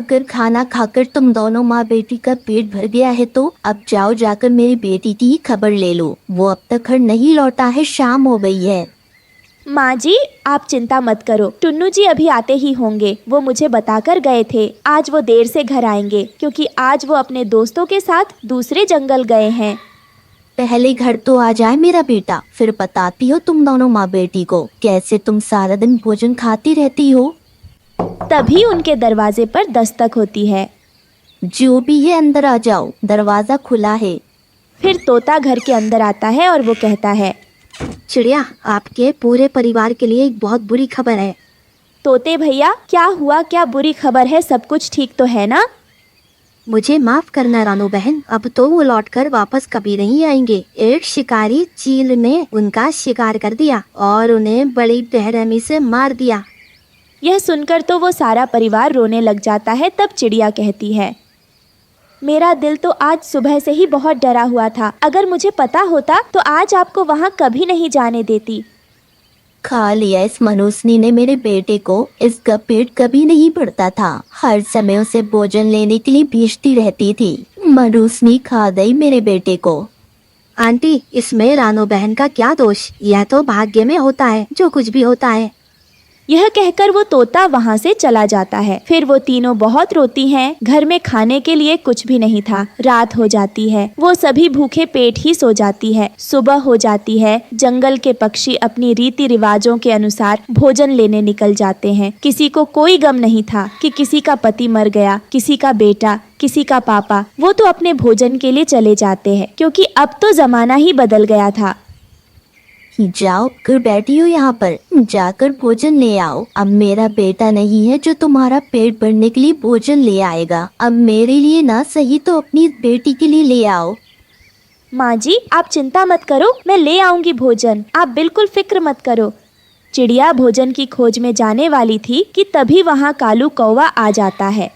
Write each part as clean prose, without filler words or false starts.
अगर खाना खाकर तुम दोनों माँ बेटी का पेट भर गया है तो अब जाओ जाकर मेरी बेटी की खबर ले लो। वो अब तक घर नहीं लौटा है, शाम हो गई है। माँ जी, आप चिंता मत करो, टुन्नू जी अभी आते ही होंगे। वो मुझे बताकर गए थे आज वो देर से घर आएंगे, क्योंकि आज वो अपने दोस्तों के साथ दूसरे जंगल गए हैं। पहले घर तो आ जाए मेरा बेटा, फिर बताती हो तुम दोनों माँ बेटी को कैसे तुम सारा दिन भोजन खाती रहती हो। तभी उनके दरवाजे पर दस्तक होती है। जो भी है अंदर आ जाओ, दरवाजा खुला है। फिर तोता घर के अंदर आता है और वो कहता है, चिड़िया, आपके पूरे परिवार के लिए एक बहुत बुरी खबर है। तोते भैया, क्या हुआ? क्या बुरी खबर है? सब कुछ ठीक तो है ना? मुझे माफ करना रानू बहन, अब तो वो लौटकर वापस कभी नहीं आएंगे। एक शिकारी चील ने उनका शिकार कर दिया और उन्हें बड़ी बेरहमी से मार दिया। यह सुनकर तो वो सारा परिवार रोने लग जाता है। तब चिड़िया कहती है, मेरा दिल तो आज सुबह से ही बहुत डरा हुआ था। अगर मुझे पता होता तो आज आपको वहाँ कभी नहीं जाने देती। खा लिया इस मनुष्य ने मेरे बेटे को। इसका पेट कभी नहीं भरता था, हर समय उसे भोजन लेने के लिए भेजती रहती थी। मनुष्य खा गई मेरे बेटे को। आंटी, इसमें रानू बहन का क्या दोष? यह तो भाग्य में होता है, जो कुछ भी होता है। यह कहकर वो तोता वहाँ से चला जाता है। फिर वो तीनों बहुत रोती हैं। घर में खाने के लिए कुछ भी नहीं था। रात हो जाती है, वो सभी भूखे पेट ही सो जाती है। सुबह हो जाती है। जंगल के पक्षी अपनी रीति रिवाजों के अनुसार भोजन लेने निकल जाते हैं। किसी को कोई गम नहीं था कि किसी का पति मर गया, किसी का बेटा, किसी का पापा। वो तो अपने भोजन के लिए चले जाते हैं, क्योंकि अब तो जमाना ही बदल गया था। जाओ कर बैठी हो यहाँ पर, जाकर भोजन ले आओ। अब मेरा बेटा नहीं है जो तुम्हारा पेट भरने के लिए भोजन ले आएगा। अब मेरे लिए ना सही तो अपनी बेटी के लिए ले आओ। माँ जी, आप चिंता मत करो, मैं ले आऊंगी भोजन। आप बिल्कुल फिक्र मत करो। चिड़िया भोजन की खोज में जाने वाली थी कि तभी वहाँ कालू कौवा आ जाता है।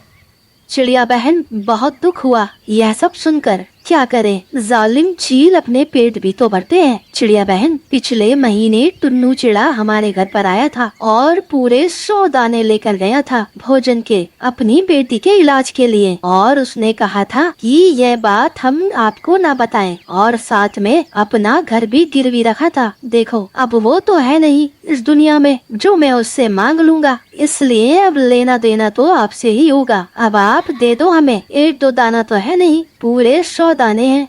चिड़िया बहन, बहुत दुख हुआ यह सब सुनकर। क्या करें, जालिम चील अपने पेट भी तो भरते हैं। चिड़िया बहन, पिछले महीने टुन्नू चिड़ा हमारे घर पर आया था और पूरे 100 दाने लेकर गया था भोजन के, अपनी बेटी के इलाज के लिए। और उसने कहा था कि यह बात हम आपको ना बताएं, और साथ में अपना घर भी गिरवी रखा था। देखो, अब वो तो है नहीं इस दुनिया में जो मैं उससे मांग लूंगा, इसलिए अब लेना देना तो आपसे ही होगा। अब आप दे दो हमें, 1-2 दाना तो है नहीं, पूरे 100 दाने हैं।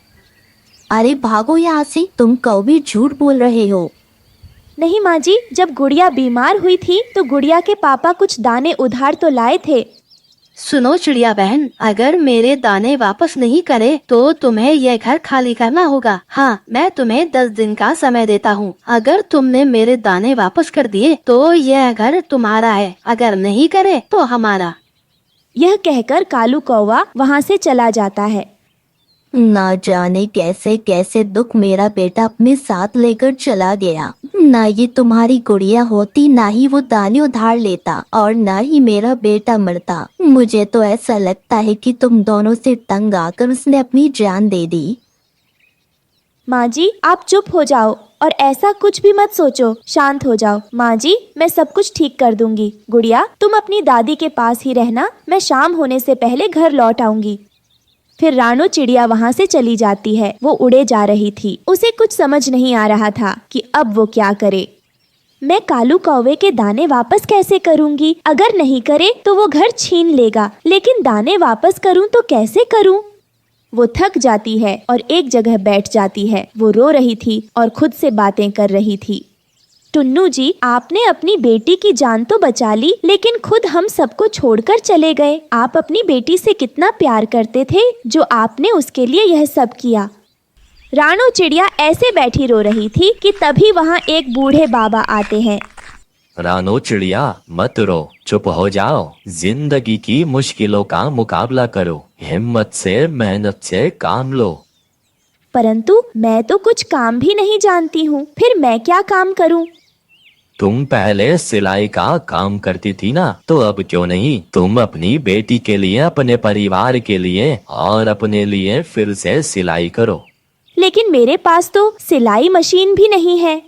अरे भागो यहाँ से, तुम कौवे झूठ बोल रहे हो। नहीं माँ जी, जब गुड़िया बीमार हुई थी तो गुड़िया के पापा कुछ दाने उधार तो लाए थे। सुनो चिड़िया बहन, अगर मेरे दाने वापस नहीं करे तो तुम्हें यह घर खाली करना होगा। हाँ, मैं तुम्हें 10 दिन का समय देता हूँ। अगर तुमने मेरे दाने वापस कर दिए तो यह घर तुम्हारा है, अगर नहीं करे तो हमारा। यह कहकर कालू कौवा वहाँ से चला जाता है। ना जाने कैसे कैसे दुख मेरा बेटा अपने साथ लेकर चला गया। ना ये तुम्हारी गुड़िया होती, ना ही वो दाने उधार लेता, और ना ही मेरा बेटा मरता। मुझे तो ऐसा लगता है कि तुम दोनों से तंग आकर उसने अपनी जान दे दी। माँ जी, आप चुप हो जाओ और ऐसा कुछ भी मत सोचो। शांत हो जाओ। माँ जी, मैं सब कुछ ठीक कर दूंगी। गुड़िया, तुम अपनी दादी के पास ही रहना, मैं शाम होने से पहले घर लौट आऊंगी। फिर रानो चिड़िया वहाँ से चली जाती है। वो उड़े जा रही थी। उसे कुछ समझ नहीं आ रहा था कि अब वो क्या करे। मैं कालू कौवे के दाने वापस कैसे करूंगी? अगर नहीं करे तो वो घर छीन लेगा, लेकिन दाने वापस करूं तो कैसे करूं? वो थक जाती है और एक जगह बैठ जाती है। वो रो रही थी और खुद से बातें कर रही थी। टुन्नू जी, आपने अपनी बेटी की जान तो बचा ली, लेकिन खुद हम सबको छोड़कर चले गए। आप अपनी बेटी से कितना प्यार करते थे, जो आपने उसके लिए यह सब किया। रानो चिड़िया ऐसे बैठी रो रही थी कि तभी वहाँ एक बूढ़े बाबा आते हैं। रानो चिड़िया, मत रो, चुप हो जाओ। जिंदगी की मुश्किलों का मुकाबला करो, हिम्मत से मेहनत से काम लो। परंतु मैं तो कुछ काम भी नहीं जानती हूँ, फिर मैं क्या काम करूँ? तुम पहले सिलाई का काम करती थी ना, तो अब क्यों नहीं तुम अपनी बेटी के लिए, अपने परिवार के लिए और अपने लिए फिर से सिलाई करो। लेकिन मेरे पास तो सिलाई मशीन भी नहीं है।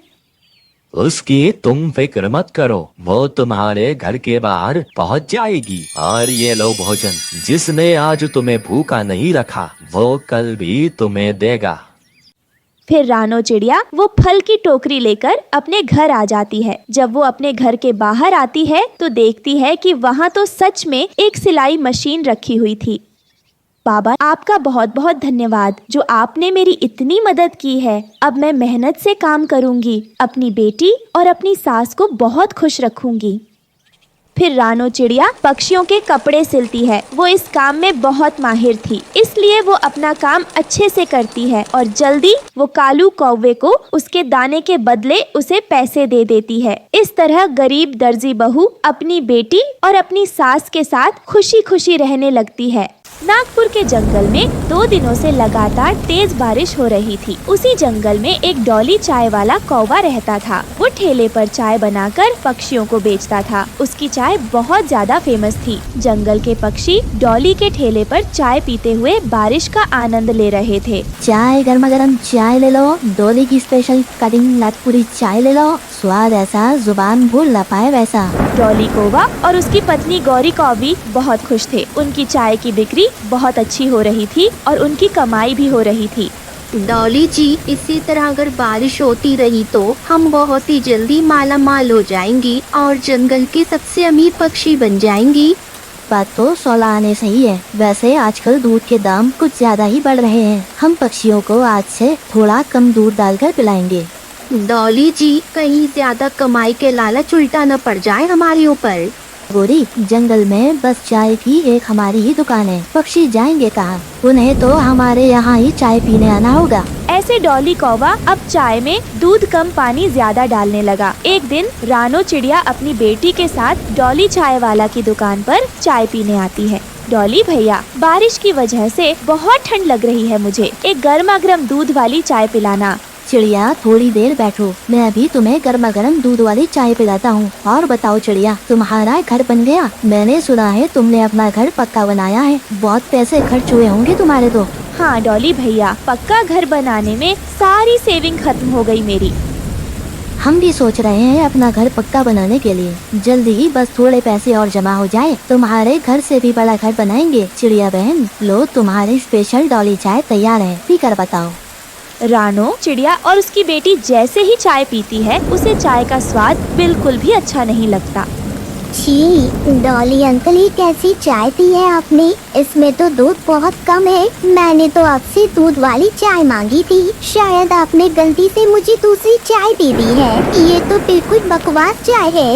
उसकी तुम फिक्र मत करो, वो तुम्हारे घर के बाहर पहुंच जाएगी। और ये लो भोजन, जिसने आज तुम्हें भूखा नहीं रखा वो कल भी तुम्हें देगा। फिर रानो चिड़िया वो फल की टोकरी लेकर अपने घर आ जाती है। जब वो अपने घर के बाहर आती है तो देखती है कि वहाँ तो सच में एक सिलाई मशीन रखी हुई थी। बाबा, आपका बहुत बहुत धन्यवाद जो आपने मेरी इतनी मदद की है। अब मैं मेहनत से काम करूंगी, अपनी बेटी और अपनी सास को बहुत खुश रखूंगी। फिर रानो चिड़िया पक्षियों के कपड़े सिलती है। वो इस काम में बहुत माहिर थी, इसलिए वो अपना काम अच्छे से करती है और जल्दी वो कालू कौवे को उसके दाने के बदले उसे पैसे दे देती है। इस तरह गरीब दर्जी बहू अपनी बेटी और अपनी सास के साथ खुशी खुशी रहने लगती है। नागपुर के जंगल में 2 दिनों से लगातार तेज बारिश हो रही थी। उसी जंगल में एक डॉली चाय वाला कौवा रहता था। वो ठेले पर चाय बनाकर पक्षियों को बेचता था। उसकी चाय बहुत ज्यादा फेमस थी। जंगल के पक्षी डॉली के ठेले पर चाय पीते हुए बारिश का आनंद ले रहे थे। चाय गर्मा गर्म चाय ले लो, डोली की स्पेशल कटिंग नागपुरी चाय ले लो, स्वाद ऐसा जुबान भूल ना पाए वैसा। डॉली कौवा और उसकी पत्नी गौरी कौवी बहुत खुश थे। उनकी चाय की बिक्री बहुत अच्छी हो रही थी और उनकी कमाई भी हो रही थी। डॉली जी, इसी तरह अगर बारिश होती रही तो हम बहुत ही जल्दी माला माल हो जाएंगी और जंगल की सबसे अमीर पक्षी बन जाएंगी। बात तो 16 आने सही है। वैसे आजकल दूध के दाम कुछ ज्यादा ही बढ़ रहे हैं। हम पक्षियों को आज से थोड़ा कम दूध डालकर पिलाएंगे। डॉली जी, कहीं ज्यादा कमाई के लालच उल्टा न पड़ जाए हमारे ऊपर। गोरी, जंगल में बस चाय की एक हमारी ही दुकान है, पक्षी जाएंगे कहाँ? उन्हें तो हमारे यहाँ ही चाय पीने आना होगा। ऐसे डॉली कौवा अब चाय में दूध कम पानी ज्यादा डालने लगा। एक दिन रानो चिड़िया अपनी बेटी के साथ डॉली चाय वाला की दुकान पर चाय पीने आती है। डॉली भैया, बारिश की वजह से बहुत ठंड लग रही है, मुझे एक गर्मा गर्म दूध वाली चाय पिलाना। चिड़िया, थोड़ी देर बैठो, मैं अभी तुम्हें गर्मा गर्म दूध वाली चाय पिलाता हूँ। और बताओ चिड़िया, तुम्हारा घर बन गया? मैंने सुना है तुमने अपना घर पक्का बनाया है, बहुत पैसे खर्च हुए होंगे तुम्हारे तो। हाँ डॉली भैया, पक्का घर बनाने में सारी सेविंग खत्म हो गई मेरी। हम भी सोच रहे हैं अपना घर पक्का बनाने के लिए। जल्दी ही बस थोड़े पैसे और जमा हो जाए, तुम्हारे घर से भी बड़ा घर बनाएंगे। चिड़िया बहन, लो तुम्हारी स्पेशल डॉली चाय तैयार है, पी कर बताओ। रानो चिड़िया और उसकी बेटी जैसे ही चाय पीती है, उसे चाय का स्वाद बिल्कुल भी अच्छा नहीं लगता। छी, डॉली अंकल, ये कैसी चाय पी है आपने? इसमें तो दूध बहुत कम है। मैंने तो आपसे दूध वाली चाय मांगी थी, शायद आपने गलती से मुझे दूसरी चाय दे दी है। ये तो बिल्कुल बकवास चाय है।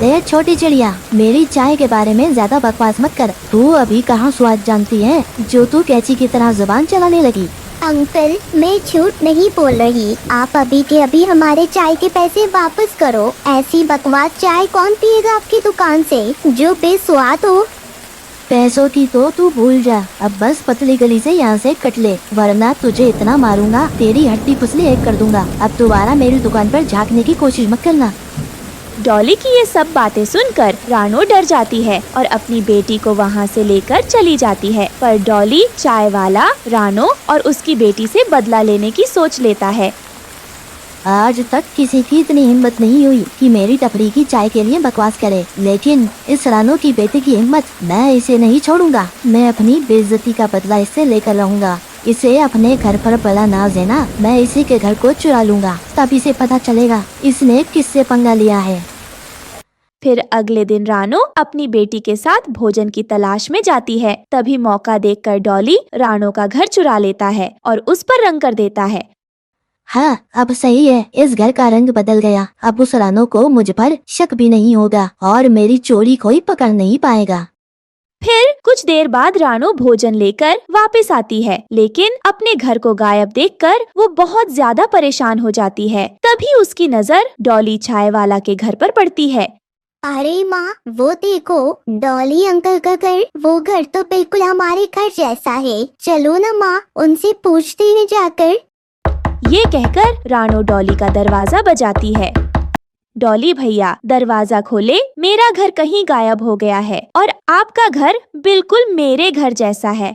ए छोटी चिड़िया, मेरी चाय के बारे में ज्यादा बकवास मत कर। तू अभी कहाँ स्वाद जानती है जो तू कैची की तरह जुबान चलाने लगी। अंकल, मैं झूठ नहीं बोल रही। आप अभी के अभी हमारे चाय के पैसे वापस करो। ऐसी बकवास चाय कौन पिएगा आपकी दुकान से जो बेस्वाद हो? पैसों की तो तू भूल जा, अब बस पतली गली से यहाँ से कट ले, वरना तुझे इतना मारूंगा तेरी हड्डी पुसली एक कर दूंगा। अब दोबारा मेरी दुकान पर झांकने की कोशिश मत करना। डॉली की ये सब बातें सुनकर रानो डर जाती है और अपनी बेटी को वहाँ से लेकर चली जाती है। पर डॉली चाय वाला रानो और उसकी बेटी से बदला लेने की सोच लेता है। आज तक किसी की इतनी हिम्मत नहीं हुई कि मेरी टपरी की चाय के लिए बकवास करे, लेकिन इस रानो की बेटी की हिम्मत, मैं इसे नहीं छोड़ूंगा। मैं अपनी बेइज्जती का बदला इससे लेकर रहूंगा। इसे अपने घर पर बड़ा नाज है ना, मैं इसी के घर को चुरा लूंगा, तब इसे पता चलेगा इसने किससे पंगा लिया है। फिर अगले दिन रानो अपनी बेटी के साथ भोजन की तलाश में जाती है। तभी मौका देखकर डॉली रानो का घर चुरा लेता है और उस पर रंग कर देता है। हाँ, अब सही है, इस घर का रंग बदल गया। अब उस रानो को मुझ पर शक भी नहीं होगा और मेरी चोरी कोई पकड़ नहीं पाएगा। फिर कुछ देर बाद रानो भोजन लेकर वापस आती है, लेकिन अपने घर को गायब देखकर वो बहुत ज्यादा परेशान हो जाती है। तभी उसकी नजर डॉली चाय वाला के घर पर पड़ती है। अरे माँ, वो देखो, डॉली अंकल का घर। वो घर तो बिल्कुल हमारे घर जैसा है। चलो ना माँ, उनसे पूछते हैं जाकर। ये कहकर रानो डॉली का दरवाजा बजाती है। डॉली भैया, दरवाजा खोले, मेरा घर कहीं गायब हो गया है और आपका घर बिल्कुल मेरे घर जैसा है।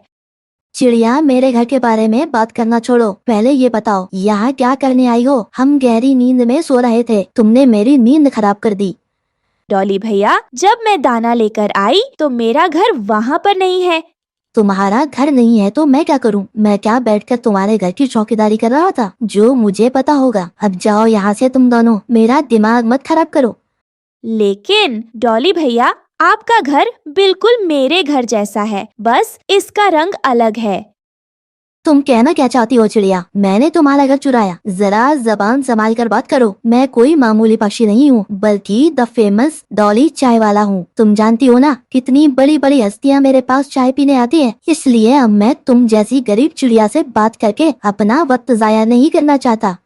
चिड़िया, मेरे घर के बारे में बात करना छोड़ो, पहले ये बताओ यहाँ क्या करने आई हो? हम गहरी नींद में सो रहे थे, तुमने मेरी नींद खराब कर दी। डॉली भैया, जब मैं दाना लेकर आई तो मेरा घर वहाँ पर नहीं है। तुम्हारा घर नहीं है तो मैं क्या करूं? मैं क्या बैठकर तुम्हारे घर की चौकीदारी कर रहा था? जो मुझे पता होगा। अब जाओ यहाँ से तुम दोनों, मेरा दिमाग मत खराब करो। लेकिन डॉली भैया, आपका घर बिल्कुल मेरे घर जैसा है, बस इसका रंग अलग है। तुम कहना क्या चाहती हो चिड़िया? मैंने तुम्हारा घर चुराया? जरा जबान संभाल कर बात करो। मैं कोई मामूली पक्षी नहीं हूँ, बल्कि द फेमस डॉली चाय वाला हूँ। तुम जानती हो ना कितनी बड़ी बड़ी हस्तियाँ मेरे पास चाय पीने आती है। इसलिए अब मैं तुम जैसी गरीब चिड़िया से बात करके अपना वक्त जाया नहीं करना चाहता।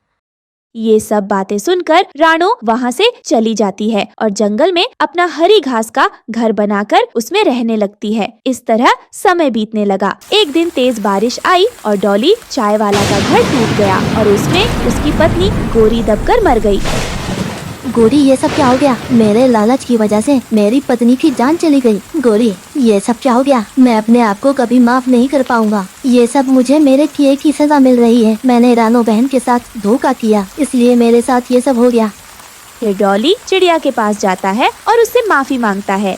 ये सब बातें सुनकर रानो वहाँ से चली जाती है और जंगल में अपना हरी घास का घर बनाकर उसमें रहने लगती है। इस तरह समय बीतने लगा। एक दिन तेज बारिश आई और डॉली चाय वाला का घर टूट गया और उसमें उसकी पत्नी गोरी दबकर मर गई। गोरी, ये सब क्या हो गया? मेरे लालच की वजह से मेरी पत्नी की जान चली गई। गोरी, ये सब क्या हो गया? मैं अपने आप को कभी माफ नहीं कर पाऊंगा। ये सब मुझे मेरे किए की सजा मिल रही है। मैंने रानो बहन के साथ धोखा किया, इसलिए मेरे साथ ये सब हो गया। फिर डॉली चिड़िया के पास जाता है और उससे माफी मांगता है।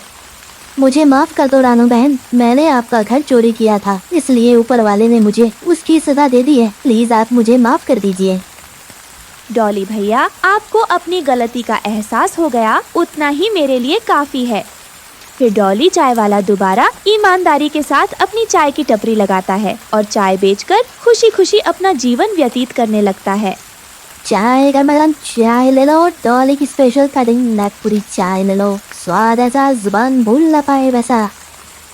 मुझे माफ कर दो रानो बहन, मैंने आपका घर चोरी किया था, इसलिए ऊपर वाले ने मुझे उसकी सजा दे दी है। प्लीज आप मुझे माफ कर दीजिए। डॉली भैया, आपको अपनी गलती का एहसास हो गया, उतना ही मेरे लिए काफी है। फिर डॉली चाय वाला दोबारा ईमानदारी के साथ अपनी चाय की टपरी लगाता है और चाय बेचकर खुशी खुशी अपना जीवन व्यतीत करने लगता है। चाय गरम गरम चाय ले लो, डॉली की स्पेशल कटिंग नागपुरी चाय ले लो, स्वाद ऐसा जुबान भूल न पाए वैसा।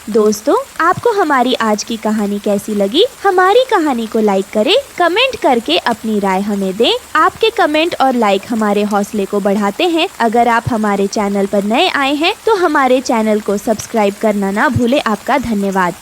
दोस्तों, आपको हमारी आज की कहानी कैसी लगी? हमारी कहानी को लाइक करें, कमेंट करके अपनी राय हमें दें। आपके कमेंट और लाइक हमारे हौसले को बढ़ाते हैं। अगर आप हमारे चैनल पर नए आए हैं तो हमारे चैनल को सब्सक्राइब करना ना भूलें। आपका धन्यवाद।